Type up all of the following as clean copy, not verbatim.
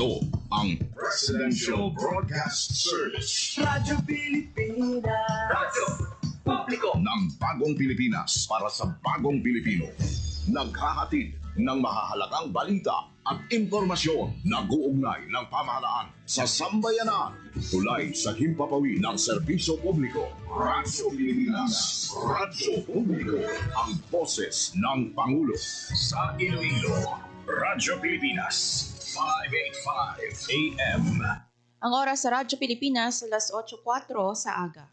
Ito ang Presidential Broadcast Service. Radyo Pilipinas. Radyo Publiko ng Bagong Pilipinas para sa Bagong Pilipino. Naghahatid ng mahahalagang balita at impormasyon na guugnay ng pamahalaan sa sambayanan. Tulay sa himpapawi ng serbisyo publiko. Radyo Pilipinas. Radyo Publiko. Ang boses ng Pangulo. Sa Iloilo, Radyo Pilipinas. 585 AM. Ang oras sa Radyo Pilipinas, alas 8:04 sa aga.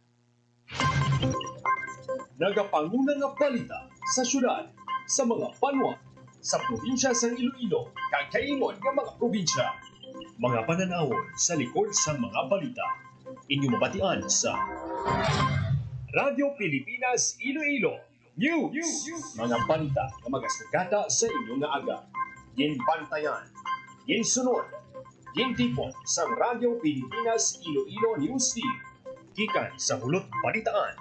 Nagapanguna nga balita sa syudad, sa mga banwa, sa probinsya sa Iloilo, kagkaingon nga mga probinsya. Mga pananawon sa likod sa mga balita. Inyong mabatian sa Radyo Pilipinas Iloilo News. Mga balita nga magasugata sa inyong nga aga. Ginbantayan, ginsunod, gintipon sa Radyo Pilipinas Iloilo News Team. Gikan sa hulot balitaan.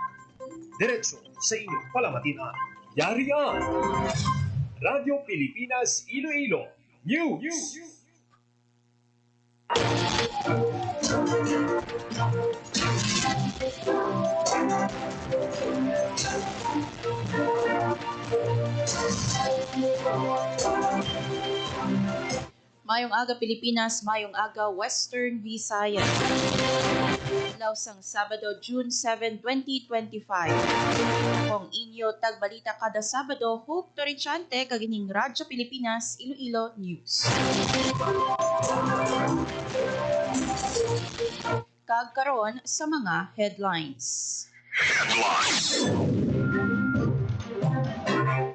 Diretso sa inyong palamatian. Yarian! Radyo Pilipinas Iloilo News! Mayong aga Pilipinas, mayong aga Western Visayas. Adlaw sang Sabado, June 7, 2025. Kung inyo tagbalita kada Sabado, Hope Torichante, kagining Radyo Pilipinas, Iloilo News. Kagkaroon sa mga headlines.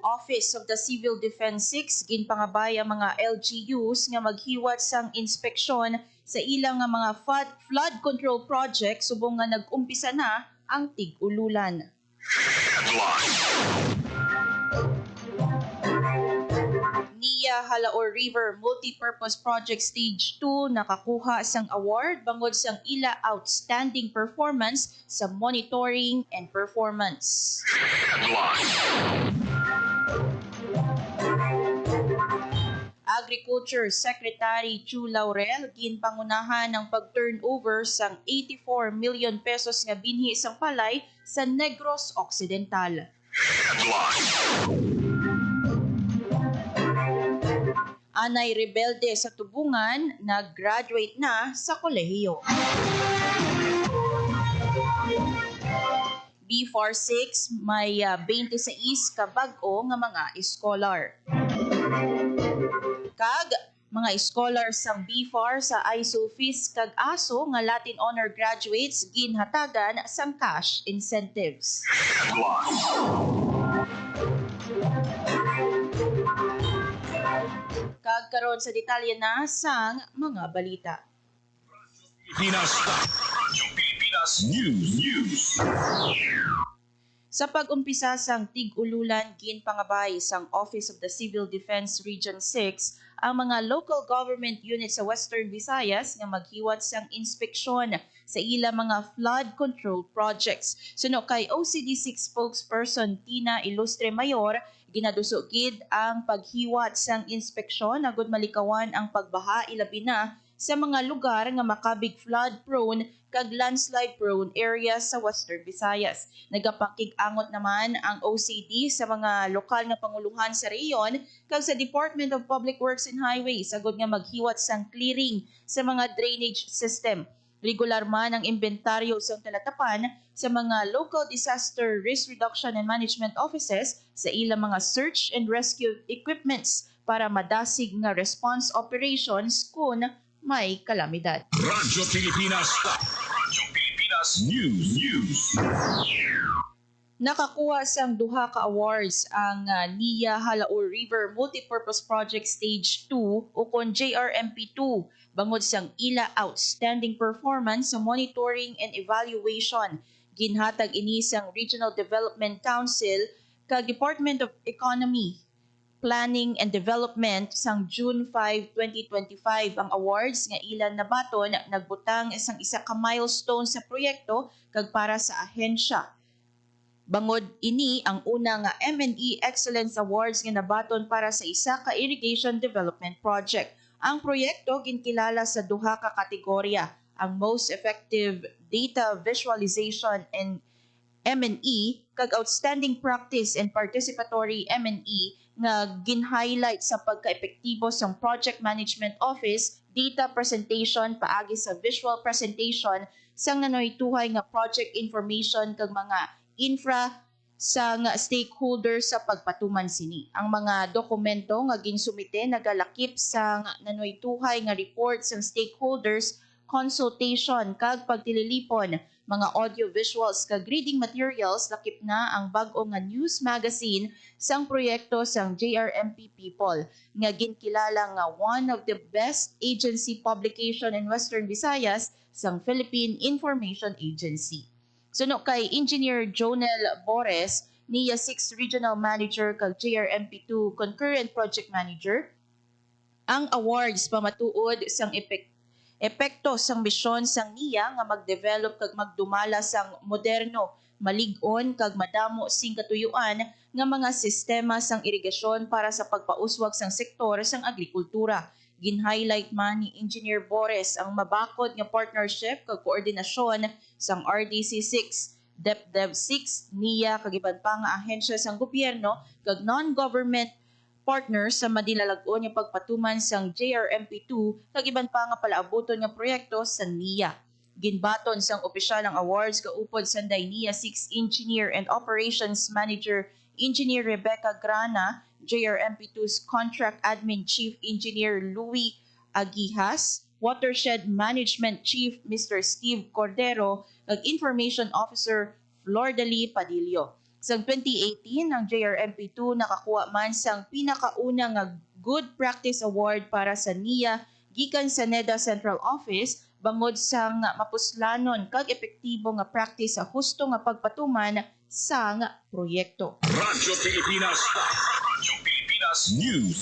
Office of the Civil Defense 6 ginpangabay ang mga LGUs nga maghiwat sang inspeksyon sa ilang nga mga flood control project subong nga nag-umpisa na ang tig-ululan. NIA Halaor River Multipurpose Project Stage 2 nakakuha sang award bangod sang ila outstanding performance sa monitoring and performance. Agriculture Secretary Chu Laurel ginpangunahan ng pag-turnover sang 84 million pesos nga binhi sang palay sa Negros Occidental. Anay rebelde sa Tubungan nag-graduate na sa kolehiyo. B46 may 26 ka bag-o nga mga scholar. Kag mga scholar sang BFAR sa ISOFIS kag ASO nga Latin Honor graduates ginhatagan sang cash incentives. Kag karon sa detalye na sang mga balita. Radyo Pilipinas News. Sa pag-umpisa sang tig-ululan ginpangabay sang Office of the Civil Defense Region 6 ang mga local government units sa Western Visayas nga maghiwat sang inspeksyon sa ilang mga flood control projects. Suno kay OCD6 spokesperson Tina Ilustre Mayor, ginadusog gid ang paghiwat sang inspeksyon agud malikawan ang pagbaha ilabi na sa mga lugar nga makabig flood-prone kag landslide-prone areas sa Western Visayas. Nagapakig-angot naman ang OCD sa mga lokal nga panguluhan sa reyon kag sa Department of Public Works and Highways agud nga maghiwat sang clearing sa mga drainage system. Regular man ang inventaryo sa talatapan sa mga local disaster risk reduction and management offices sa ilang mga search and rescue equipments para madasig nga response operations kung may kalamidad. Radyo Pilipinas News. Nakakuha sang duha ka awards ang NIA Halaor River Multipurpose Project Stage 2 o kon JRMP2 bangod sang ila outstanding performance sa monitoring and evaluation. Ginhatag ini sang Regional Development Council kag Department of Economy, Planning and Development sang June 5, 2025 ang awards nga ilan nabaton nagbutang isang isa ka milestone sa proyekto kag para sa ahensya. Bangod ini ang una nga M&E Excellence Awards nga nabaton para sa isa ka irrigation development project. Ang proyekto ginkilala sa duha ka kategorya, ang Most Effective Data Visualization and M&E kag Outstanding Practice and Participatory M&E nga gin-highlight sa pagka-epektibo sa Project Management Office, data presentation paagi sa visual presentation sang nanoy-tuhay nga project information kag mga infra sa nga stakeholders sa pagpatuman sini. Ang mga dokumento nga ginsumite nagalakip sa nanoy-tuhay nga report sa stakeholders, consultation kag pagtililipon, mga audio-visuals kag reading materials, lakip na ang bag-o nga news magazine sang proyekto sang JRMP People nga ginkilala nga one of the best agency publication in Western Visayas sang Philippine Information Agency. Suno kay Engineer Jonel Bores, NIA 6 Regional Manager kag JRMP2 Concurrent Project Manager, ang awards pamatuod sang epekto sang misyon sang NIA nga mag-develop kag magdumala sang moderno, malig-on kag madamo sing katuyuan nga mga sistema sang irigasyon para sa pagpauswag sang sektor sang agrikultura. Gin-highlight man ni Engineer Bores ang mabakod nga partnership kag koordinasyon sang RDC6, DepDev 6, NIA kag iban pa nga ahensya sang gobyerno kag non-government partners sa madilalagon nga pagpatuman sang JRMP2 kag iban pa nga palaabuton nga proyekto sa NIA. Ginbaton sang opisyal ang awards kaupod sanday NIA 6 Engineer and Operations Manager Engineer Rebecca Grana, JRMP2's Contract Admin Chief Engineer Louis Agihas, Watershed Management Chief Mr. Steve Cordero, ag Information Officer Flordali Padillo. Sa 2018, ang JRMP2 nakakuha man sang pinakauna nga Good Practice Award para sa NIA gikan sa NEDA Central Office bangod sang mapuslanon kag epektibo nga practice sa husto nga pagpatuman sang proyekto. Radyo Pilipinas. Radyo Pilipinas News.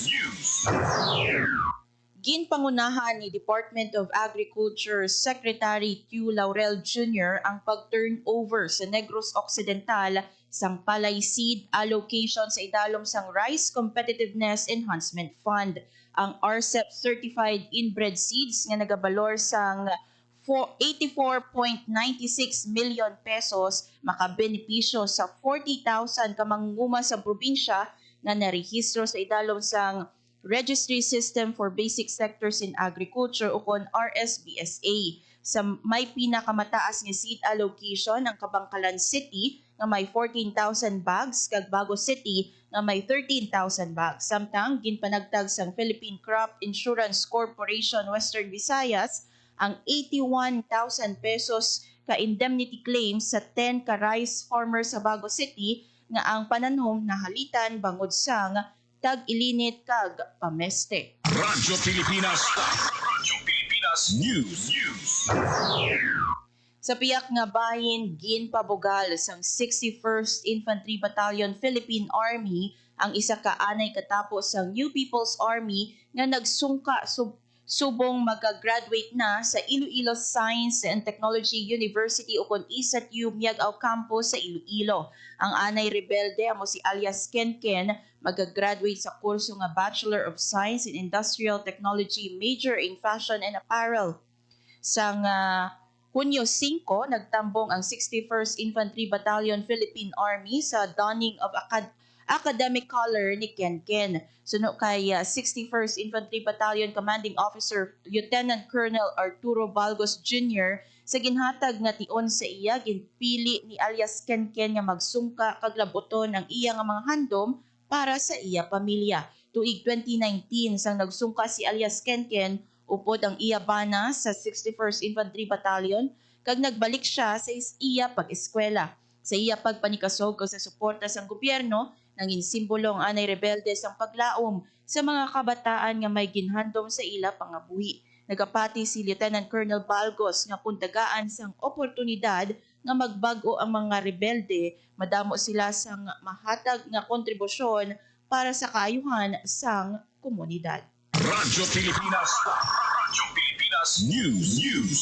Ginpangunahan ni Department of Agriculture Secretary Q. Laurel Jr. ang pag-turnover sa Negros Occidental sang palay seed allocation sa idalom sang Rice Competitiveness Enhancement Fund. Ang RCEP certified inbred seeds nga nagabalor sang 84.96 million pesos makabenepisyo sa 40,000 ka mangunguma sa probinsya na narehistro sa idalom sang Registry System for Basic Sectors in Agriculture o kon RSBSA. Sa may pinakamataas nga seed allocation ang Kabangkalan City nga may 14,000 bags kag Bago City nga may 13,000 bags. Samtang ginpanagtag sang Philippine Crop Insurance Corporation Western Visayas ang 81,000 pesos ka indemnity claim sa 10 ka rice farmers sa Bago City nga ang pananom nahalitan bangod sang tag-ilinit kag pameste. Radyo Pilipinas. Radyo Pilipinas News. Sa piyak nga bahin, ginpabugal sang 61st Infantry Battalion Philippine Army ang isa ka anay katapos sang New People's Army nga nagsungka subong magagraduate na sa Iloilo Science and Technology University o kon ISATU Miagao Campus sa Iloilo. Ang anay rebelde amo si alias Kenken magagraduate sa kurso nga Bachelor of Science in Industrial Technology major in Fashion and Apparel. Sang Hunyo 5, nagtambong ang 61st Infantry Battalion Philippine Army sa donning of academic color ni Kenken. Suno kay 61st Infantry Battalion Commanding Officer Lieutenant Colonel Arturo Balgos Jr. sa ginhatag nga tion sa iya, ginpili ni alias Kenken nga magsungka kag laboton ang iya nga mga handom para sa iya pamilya. Tuig 2019 sang nagsungka si alias Kenken upod ang iya bana sa 61st Infantry Battalion kag nagbalik siya sa iya pag-eskwela. Sa iya pagpanikasog sa suporta sang gobyerno, nangin simbolo ang anay rebelde sang paglaom sa mga kabataan nga may ginhandom sa ila pangabuhi. Nagapati si Lieutenant Colonel Balgos nga kuntagaan sang oportunidad nga magbag-o ang mga rebelde, madamo sila sang mahatag nga kontribusyon para sa kaayuhan sang komunidad. Radyo Pilipinas. Radyo Pilipinas News.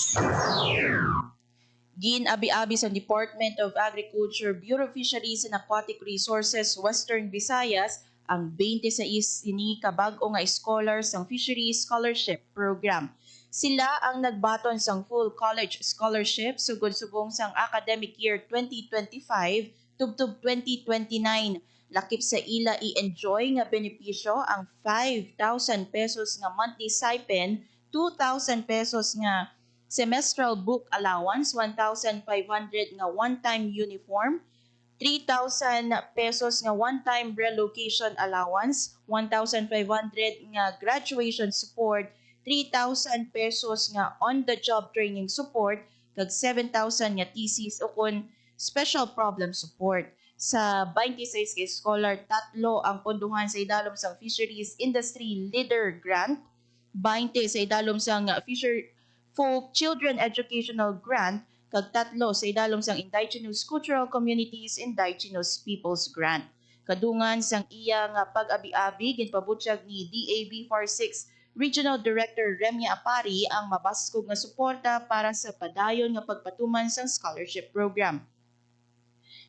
Gin-abi-abi sa Department of Agriculture, Bureau of Fisheries and Aquatic Resources, Western Visayas, ang 26 ini kabag-o nga scholars sang Fisheries Scholarship Program. Sila ang nagbaton sang full college scholarship sugod subong sang academic year 2025 tubtob 2029. Lakip sa ila i-enjoy nga benepisyo ang 5,000 pesos nga monthly stipend, 2,000 pesos nga semestral book allowance, 1,500 nga one-time uniform, 3,000 pesos nga one-time relocation allowance, 1,500 nga graduation support, 3,000 pesos nga on-the-job training support, kag 7,000 nga thesis o kun special problem support. Sa 26 ka scholar, 3 ang ponduhan sa idalom sang Fisheries Industry Leader Grant, 20 sa idalom sang Fisher Folk Children Educational Grant, kag 3 sa idalom sang Indigenous Cultural Communities Indigenous Peoples Grant. Kadungan sang iya nga pag-abi-abi ginpabutyag ni DAB 46 Regional Director Remya Apari ang mabaskog nga suporta para sa padayon nga pagpatuman sang scholarship program.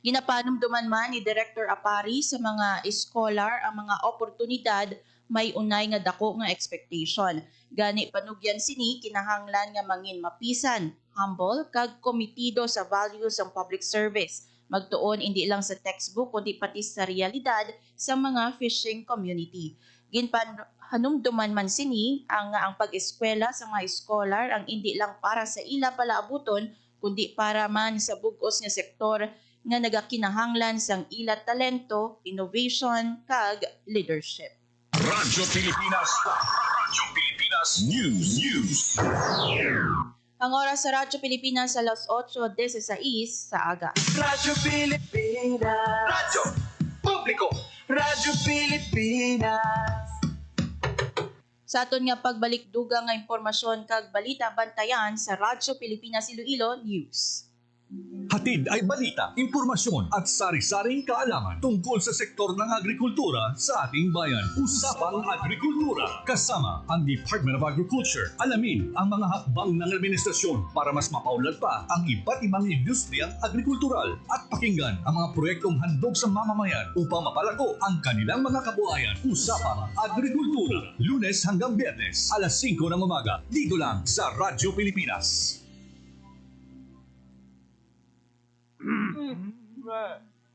Ginapanumduman man ni Director Apari sa mga scholar ang mga oportunidad may unay nga dako nga expectation. Gani panugyan sini kinahanglan nga mangin mapisan, humble kag komitido sa values ng public service. Magtuon hindi lang sa textbook kundi pati sa realidad sa mga fishing community. Ginpanumduman man sini ang pag-eskwela sa mga scholar ang hindi lang para sa ila palaabuton kundi para man sa bug-os nga sektor nga nagakinahanglan sang ila talento, innovation, kag leadership. Radyo Pilipinas. Radyo Pilipinas News. Ang oras sa Radyo Pilipinas sa alas 8:16 sa aga. Radyo Pilipinas. Radyo Publiko. Radyo Pilipinas. Sa aton nga pagbalik dugang nga impormasyon kag balita bantayan sa Radyo Pilipinas Iloilo News. Hatid ay balita, impormasyon at sari-saring kaalaman tungkol sa sektor ng agrikultura sa ating bayan. Usapang Agrikultura kasama ang Department of Agriculture. Alamin ang mga hakbang ng administrasyon para mas mapaunlad pa ang iba't ibang industriyang agrikultural at pakinggan ang mga proyektong handog sa mamamayan upang mapalago ang kanilang mga kabuhayan. Usapang Agrikultura, Lunes hanggang Biyernes, alas 5 ng umaga, dito lang sa Radyo Pilipinas.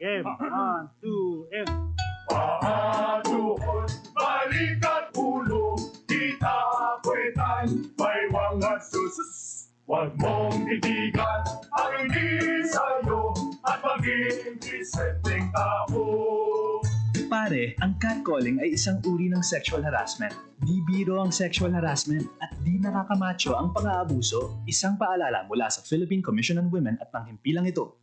Game, 1, 2, and... Paaduhon, balikat ulo, kita kwetan, baywang at susus. Huwag mong titigan ang hindi sa'yo at maging disenteng tao. Pare, ang catcalling ay isang uri ng sexual harassment. Di biro ang sexual harassment at di nakakamacho ang pang-aabuso. Isang paalala mula sa Philippine Commission on Women at panghimpilang ito.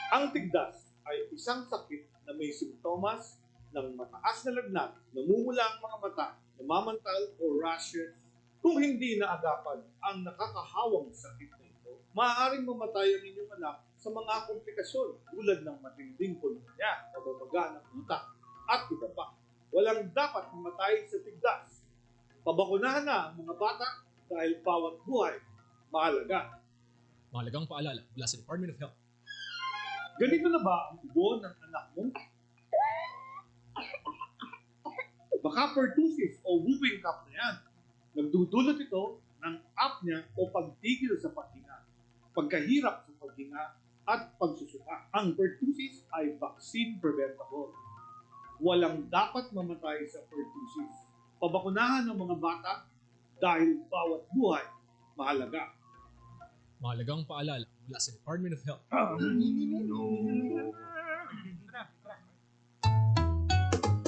Ang tigdas ay isang sakit na may simptomas ng mataas na lagnat, namumula ang mga mata, namamantal o rashes. Kung hindi naagapan ang nakakahawang sakit na ito, maaaring mamatay ang inyong anak sa mga komplikasyon tulad ng matinding pulmonya, pababaga ng utak, at iba pa. Walang dapat mamatay sa tigdas. Pabakunahan na ang mga bata dahil bawat buhay mahalaga. Mahalagang paalala mula sa Department of Health. Ganito na ba ang ubo ng anak mo? Baka pertussis o whooping cough na yan. Nagdudulot ito ng apnea o pagtigil sa paghinga, pagkahirap sa paghinga, at pagsusuka. Ang pertussis ay vaccine preventable. Walang dapat mamatay sa pertussis. Pabakunahan ng mga bata dahil bawat buhay mahalaga. Mahalagang paalala mula sa Department of Health.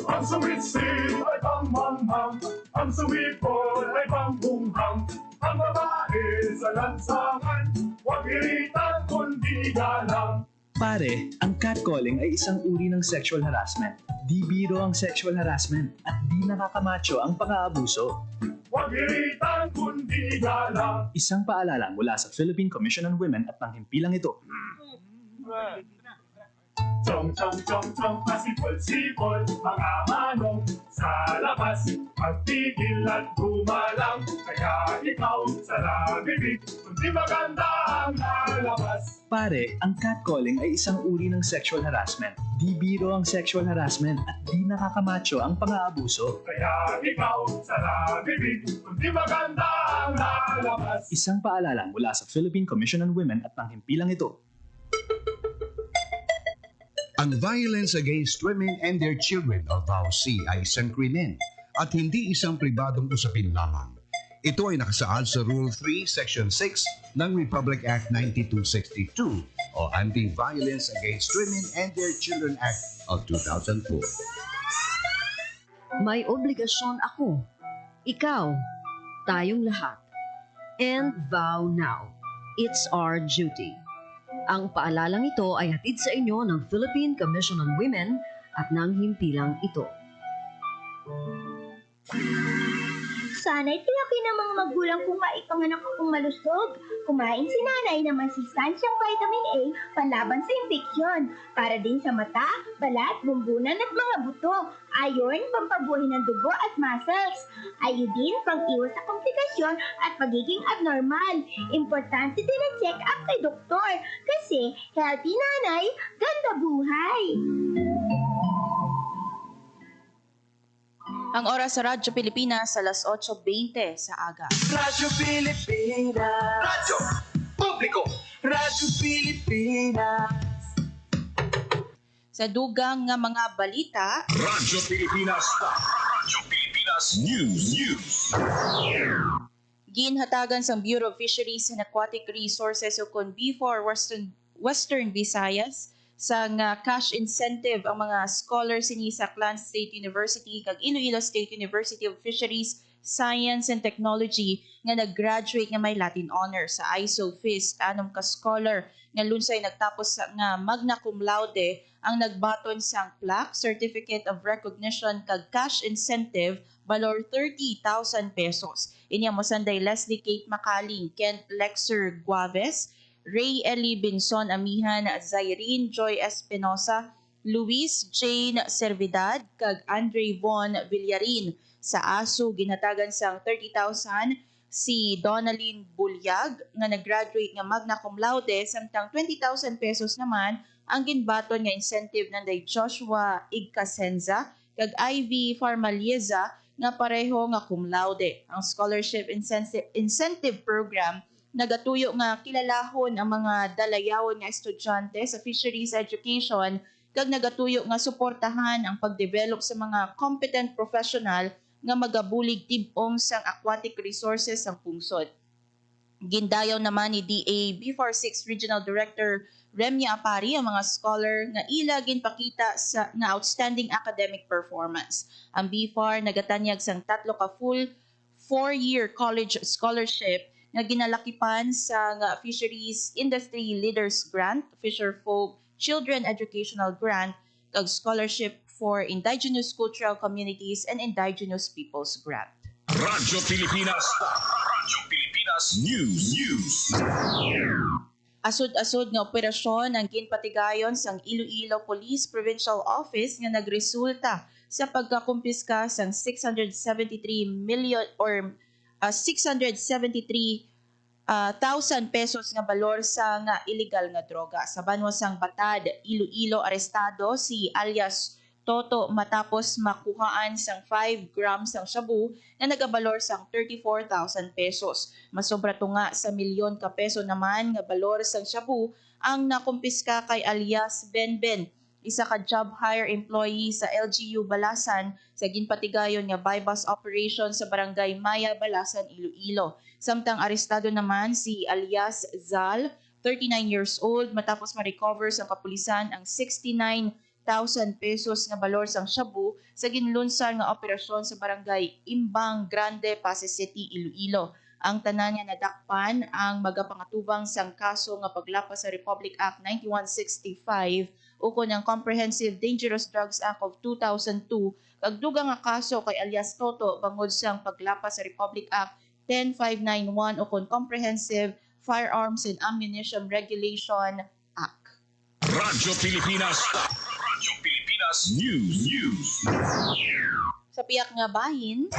Ang suwit-sit ay pang-manghang, ang suwipol ay pang-bunghang, ang babae sa lansangan, huwag iritan kundi galang. Pare, ang catcalling ay isang uri ng sexual harassment. Di biro ang sexual harassment at di nakakamacho ang pang-aabuso. Huwag iritan kundi galang. Isang paalala mula sa Philippine Commission on Women at panghimpilang ito. Chong, chong, chong, chong, pasipol-sipol, mga manong sa labas. Magtigil at gumalang, kaya ikaw sa labibig, kundi maganda ang lalabas. Pare, ang catcalling ay isang uri ng sexual harassment. Di biro ang sexual harassment at di nakakamacho ang pang-aabuso. Kaya ikaw sa nabibig, kung di maganda ang lalabas. Isang paalala mula sa Philippine Commission on Women at panghimpilang ito. Ang violence against women and their children o VAUC ay isang krimen at hindi isang pribadong usapin lamang. Ito ay nakasaad sa Rule 3, Section 6 ng Republic Act 9262 o Anti-Violence Against Women and Their Children Act of 2004. May obligasyon ako, ikaw, tayong lahat. And vow now. It's our duty. Ang paalalang ito ay hatid sa inyo ng Philippine Commission on Women at ng himpilang ito. Sana'y tiyakin ng mga magulang kung maipanganak akong malusog. Kumain si nanay ng masustansyang vitamin A panlaban sa impeksyon. Para din sa mata, balat, bumbunan at mga buto. Iron, pampabuhay ng dugo at muscles. Iodine, pang-iwas sa komplikasyon at pagiging abnormal. Importante din ang check-up kay doktor. Kasi healthy nanay, ganda buhay. Ang oras sa Radyo Pilipinas, alas 8:20 sa aga. Radyo Pilipinas. Radyo Publiko. Radyo Pilipinas. Sa dugang nga mga balita, Radyo Pilipinas. Radyo Pilipinas News. ginhatagan sa Bureau of Fisheries and Aquatic Resources o kon B4 Western Visayas sa nga cash incentive ang mga scholars ni sa Aklan State University kag Iloilo State University of Fisheries, Science and Technology nga nag-graduate nga may Latin honor sa ISO FIST. Anom ka scholar nga lunsay nagtapos sa nga magna cum laude ang nagbaton sang plaque, Certificate of Recognition kag cash incentive valor 30,000 pesos. Inya mo sanday Leslie Kate Macaling, Kent Lexer Guaves, Ray Eli Binson Amihan, Zairine Joy Espinosa, Luis Jane Servidad, kag Andre Von Villarin. Sa ASU, ginatagan sang 30,000 si Donalyn Bulyag nga nag-graduate nga magna cum laude, samtang 20,000 pesos naman ang ginbaton nga incentive nanday Joshua Igcasenza kag Ivy Farmalieza nga pareho nga cum laude. Ang scholarship incentive program nagatuyo nga kilalahon ang mga dalayawon nga estudyante sa fisheries education kag nagatuyo nga suportahan ang pagdevelop sa mga competent professional nga magabulig tib-ong sang aquatic resources sang pungsod. Gindayaw naman ni DA B46 Regional Director Remya Apari ang mga scholar nga ila ginpakita sa nga outstanding academic performance. Ang B4 nagatanyag sang 3 ka full 4-year college scholarship nga ginalakipan sa nga Fisheries Industry Leaders Grant, Fisherfolk Children Educational Grant, kag Scholarship for Indigenous Cultural Communities and Indigenous Peoples Grant. Radyo Pilipinas. Radyo Pilipinas News. Asod-asod nga operasyon ang ginpatigayon sang Iloilo Police Provincial Office nga nagresulta sa pagkakumpiska sang 673,000 pesos nga balor sa nga illegal nga droga. Sa banwasang Batad, Iloilo, arestado si alias Toto matapos makuhaan sang 5 grams sang shabu na nagabalor sang 34,000 pesos. Masobra tunga sa milyon ka peso naman nga balor sang shabu ang nakumpiska kay alias Benben, isa ka job hire employee sa LGU Balasan sa ginpatigayon nga bypass operation sa barangay Maya, Balasan, Iloilo. Samtang arestado naman si alias Zal, 39 years old, matapos ma-recover sa kapulisan ang 69,000 pesos nga balor sang shabu sa ginlunsar nga operasyon sa barangay Imbang Grande, Pasay City, Iloilo. Ang tanan nga nadakpan ang magapangatubang sang kaso nga paglapas sa Republic Act 9165 ukon ang Comprehensive Dangerous Drugs Act of 2002 kag dugang nga kaso kay alias Toto bangod sang paglapas sa Republic Act 10591 ukon Comprehensive Firearms and Ammunition Regulation Act. Radyo Pilipinas. Radyo Pilipinas News. Sa piyak nga bahin,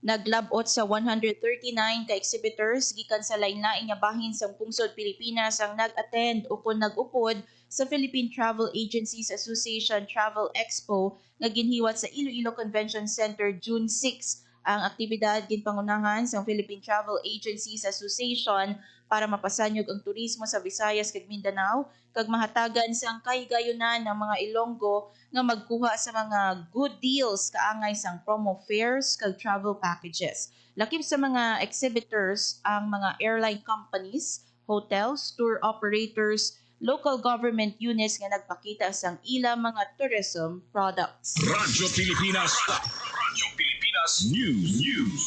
Naglabot sa 139 ka exhibitors gikan sa lain-laing nga bahin sa pungsod Pilipinas ang nag-attend o kung nag-upod sa Philippine Travel Agencies Association Travel Expo nga ginhiwat sa Iloilo Convention Center June 6. Ang aktibidad ginpangunahan sa Philippine Travel Agencies Association para mapasanyog ang turismo sa Visayas kag Mindanao kag mahatagan sang kahigayunan ng mga Ilonggo nga magkuha sa mga good deals kaangay sang promo fares kag travel packages. Lakip sa mga exhibitors ang mga airline companies, hotels, tour operators, local government units nga nagpakita sang ilang mga tourism products. Radyo Pilipinas. Radyo Pilipinas News.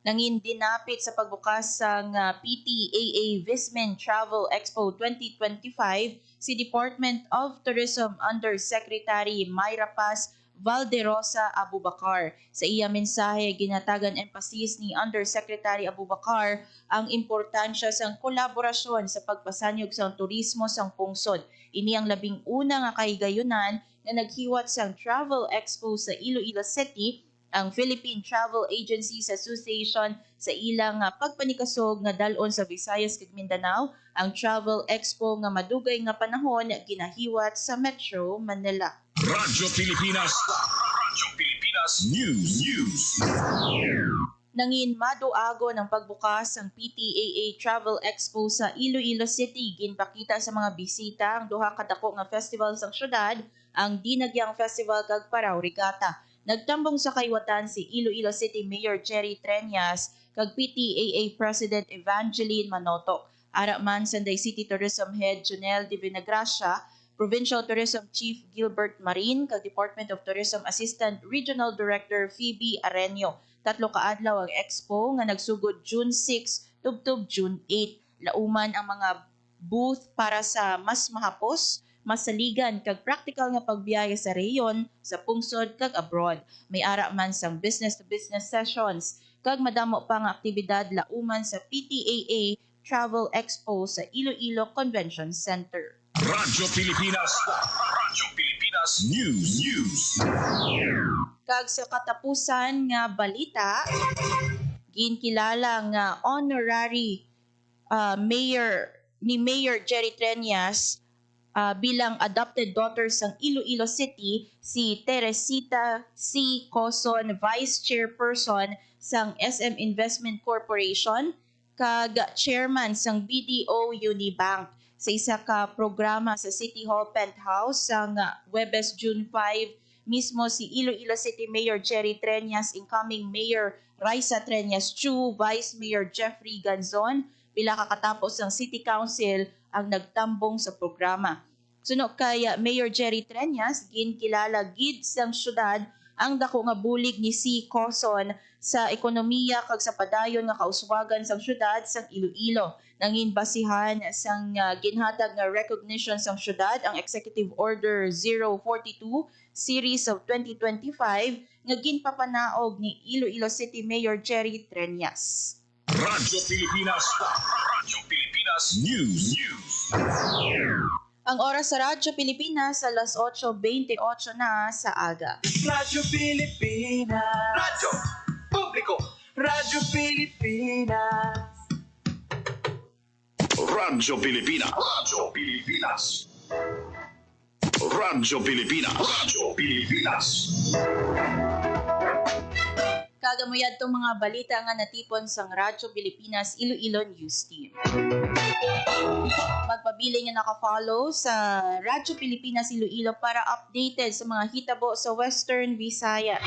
Nangin dinapit sa pagbukas ng PTAA Vismin Travel Expo 2025 si Department of Tourism Undersecretary Myra Paz Valderosa Abubakar. Sa iya mensahe, ginatagan emphasis ni Undersecretary Abubakar ang importansya sa kolaborasyon sa pagpasanyog sa turismo sa pungsod. Ini ang labing una nga kahigayunan na naghiwat sa Travel Expo sa Iloilo City, ang Philippine Travel Agencies Association sa ilang pagpanikasog nga dalon sa Visayas kag Mindanao, ang Travel Expo nga madugay nga panahon ginahiwat sa Metro Manila. Radyo Pilipinas. Radyo Pilipinas News. Nangin maduago ng pagbukas ng PTAA Travel Expo sa Iloilo City, ginpakita sa mga bisita ang duha ka dako nga festival sa syudad, ang Dinagyang Festival kag Paraw Regatta. Nagtambong sa kayuwatan si Iloilo City Mayor Jerry Treñas kag PTAA President Evangeline Manotok. Ara man Sanday City Tourism Head Junel de Vinagracia, Provincial Tourism Chief Gilbert Marin kag Department of Tourism Assistant Regional Director Phoebe Arenio. 3 ka adlaw ang expo nga nagsugod June 6 tubtob June 8. Lauman ang mga booth para sa mas mahapos, masaligan kag practical nga pagbiyahe sa reyon, sa pungsod kag abroad. May ara man sang business-to-business sessions kag madamo pa nga aktibidad lauman sa PTAA Travel Expo sa Iloilo Convention Center. Radyo Pilipinas. Radyo Pilipinas News. Kag sa katapusan nga balita, ginkilala nga honorary mayor ni Mayor Jerry Treñas bilang adopted daughter sang Iloilo City si Teresita C. Coson, Vice Chairperson sang SM Investment Corporation kag Chairman sang BDO Unibank. Sa isa ka programa sa City Hall Penthouse sang Webes June 5, mismo si Iloilo City Mayor Jerry Treñas, incoming Mayor Raisa Treñas Chu, Vice Mayor Jeffrey Ganzon, pila kakatapos ng City Council ang nagtambong sa programa. Suno kay Mayor Jerry Treñas, ginkilala gid sang syudad ang dako nga bulig ni C. Coson sa ekonomiya kag sa padayon nga kauswagan sang syudad sang Iloilo. Nangin basihan sang ginhatag nga recognition sang syudad ang Executive Order 042 Series of 2025 nga ginpapanaog ni Iloilo City Mayor Jerry Treñas. Radyo Pilipinas. Radyo Pilipinas News. Ang oras sa Radyo Pilipinas alas 8:28 na sa aga. Radyo Pilipinas. Radyo Publiko. Radyo Pilipinas. Radyo Pilipinas. Radyo Pilipinas. Radyo Pilipinas. Radyo Pilipinas. Kagamuyad tong mga balita nga natipon sang Radyo Pilipinas Iloilo News Team. Magpabiling nga naka-follow sa Radyo Pilipinas Iloilo para updated sa mga hitabo sa Western Visayas.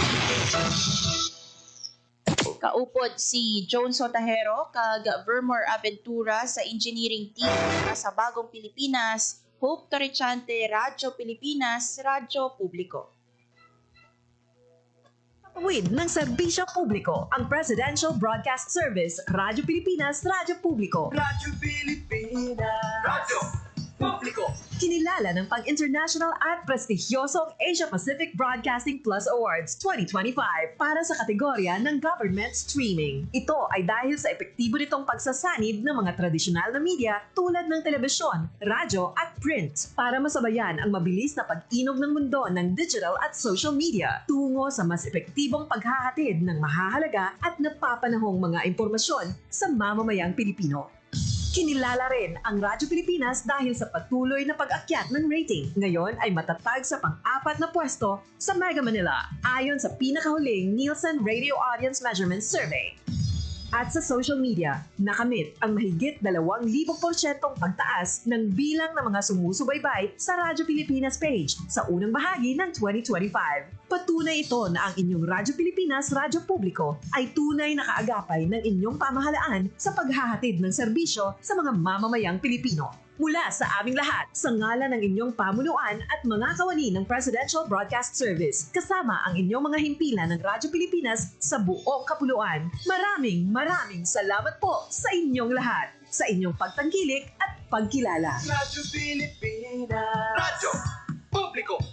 Kaupod si Joan Sotahero kag Vermore Aventura sa engineering team sa Bagong Pilipinas, Hope Torrechante, Radyo Pilipinas, Radyo Publiko. With ng serbisyo publiko, ang Presidential Broadcast Service, Radyo Pilipinas, Radyo Publiko. Radyo Pilipinas. Radyo Publiko. Kinilala ng pang-international at prestigyosong Asia Pacific Broadcasting Plus Awards 2025 para sa kategorya ng Government Streaming. Ito ay dahil sa epektibo nitong pagsasanib ng mga tradisyonal na media tulad ng telebisyon, radyo at print para masabayan ang mabilis na pag-inog ng mundo ng digital at social media tungo sa mas epektibong paghahatid ng mahahalaga at napapanahong mga impormasyon sa mamamayang Pilipino. Kinilala rin ang Radyo Pilipinas dahil sa patuloy na pag-akyat ng rating. Ngayon ay matatag sa pang-4 na pwesto sa Mega Manila ayon sa pinakahuling Nielsen Radio Audience Measurement Survey. At sa social media, nakamit ang mahigit 2,000% pagtaas ng bilang ng mga sumusubaybay sa Radyo Pilipinas page sa unang bahagi ng 2025. Patunay ito na ang inyong Radyo Pilipinas Radyo Publiko ay tunay na kaagapay ng inyong pamahalaan sa paghahatid ng serbisyo sa mga mamamayang Pilipino. Mula sa aming lahat, sa ngalan ng inyong pamunuan at mga kawani ng Presidential Broadcast Service, kasama ang inyong mga himpilan ng Radyo Pilipinas sa buong kapuluan. Maraming salamat po sa inyong lahat, sa inyong pagtangkilik at pagkilala. Radyo Pilipinas. Radyo Publiko.